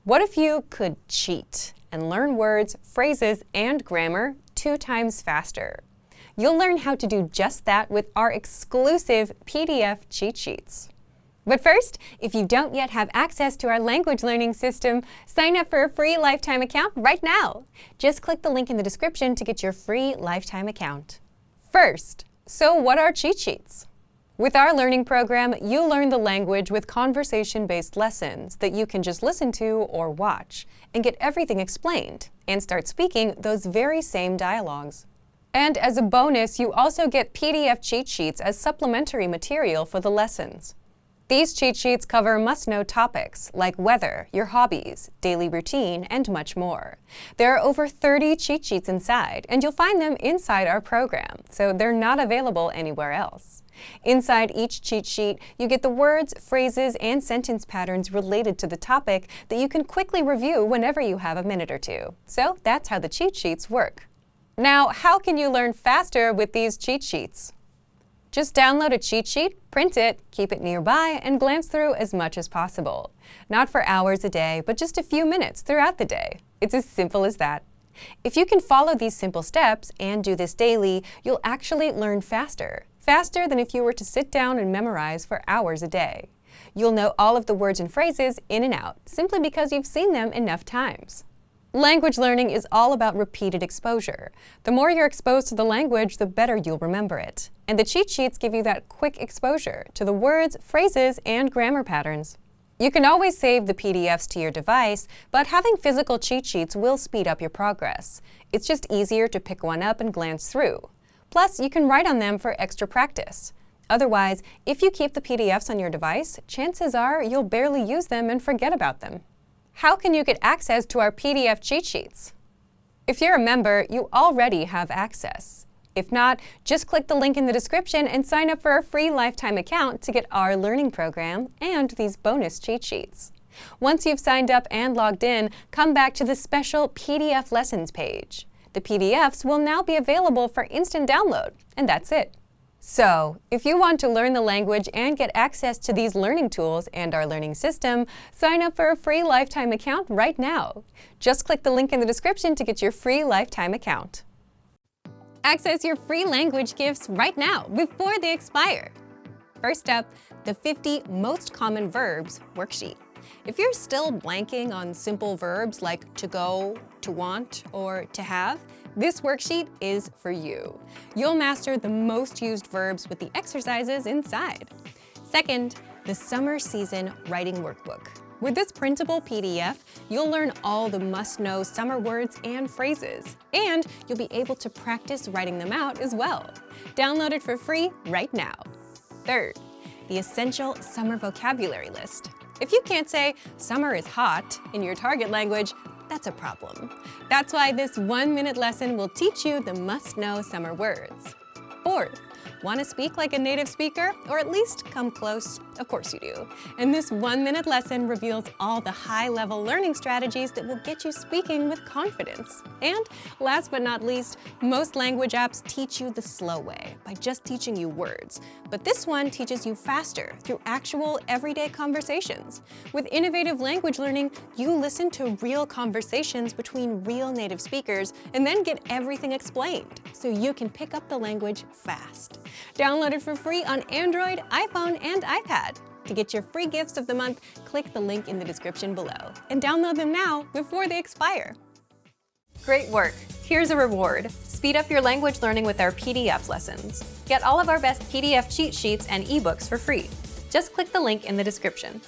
What if you could cheat and learn words, phrases, and grammar 2 times faster? You'll learn how to do just that with our exclusive PDF cheat sheets. But first, if you don't yet have access to our language learning system, sign up for a free lifetime account right now. Just click the link in the description to get your free lifetime account. First, so what are cheat sheets? With our learning program, you learn the language with conversation-based lessons that you can just listen to or watch and get everything explained and start speaking those very same dialogues. And as a bonus, you also get PDF cheat sheets as supplementary material for the lessons. These cheat sheets cover must-know topics like weather, your hobbies, daily routine, and much more. There are over 30 cheat sheets inside, and you'll find them inside our program, so they're not available anywhere else. Inside each cheat sheet, you get the words, phrases, and sentence patterns related to the topic that you can quickly review whenever you have a minute or two. So that's how the cheat sheets work. Now, how can you learn faster with these cheat sheets? Just download a cheat sheet, print it, keep it nearby, and glance through as much as possible. Not for hours a day, but just a few minutes throughout the day. It's as simple as that. If you can follow these simple steps and do this daily, you'll actually learn faster. Faster than if you were to sit down and memorize for hours a day. You'll know all of the words and phrases in and out, simply because you've seen them enough times. Language learning is all about repeated exposure. The more you're exposed to the language, the better you'll remember it. And the cheat sheets give you that quick exposure to the words, phrases, and grammar patterns. You can always save the PDFs to your device, but having physical cheat sheets will speed up your progress. It's just easier to pick one up and glance through. Plus, you can write on them for extra practice. Otherwise, if you keep the PDFs on your device, chances are you'll barely use them and forget about them. How can you get access to our PDF cheat sheets? If you're a member, you already have access. If not, just click the link in the description and sign up for a free lifetime account to get our learning program and these bonus cheat sheets. Once you've signed up and logged in, come back to the special PDF lessons page. The PDFs will now be available for instant download, and that's it. So, if you want to learn the language and get access to these learning tools and our learning system, sign up for a free lifetime account right now. Just click the link in the description to get your free lifetime account. Access your free language gifts right now before they expire. First up, the 50 Most Common Verbs worksheet. If you're still blanking on simple verbs like to go, to want, or to have, this worksheet is for you. You'll master the most used verbs with the exercises inside. Second, the Summer Season Writing Workbook. With this printable PDF, you'll learn all the must-know summer words and phrases, and you'll be able to practice writing them out as well. Download it for free right now. Third, the Essential Summer Vocabulary List. If you can't say summer is hot in your target language, that's a problem. That's why this 1-minute lesson will teach you the must-know summer words. Fourth, want to speak like a native speaker, or at least come close? Of course you do. And this 1-minute lesson reveals all the high-level learning strategies that will get you speaking with confidence. And last but not least, most language apps teach you the slow way by just teaching you words. But this one teaches you faster through actual everyday conversations. With innovative language learning, you listen to real conversations between real native speakers and then get everything explained, so you can pick up the language fast. Download it for free on Android, iPhone, and iPad. To get your free gifts of the month, click the link in the description below. And download them now before they expire. Great work! Here's a reward. Speed up your language learning with our PDF lessons. Get all of our best PDF cheat sheets and ebooks for free. Just click the link in the description.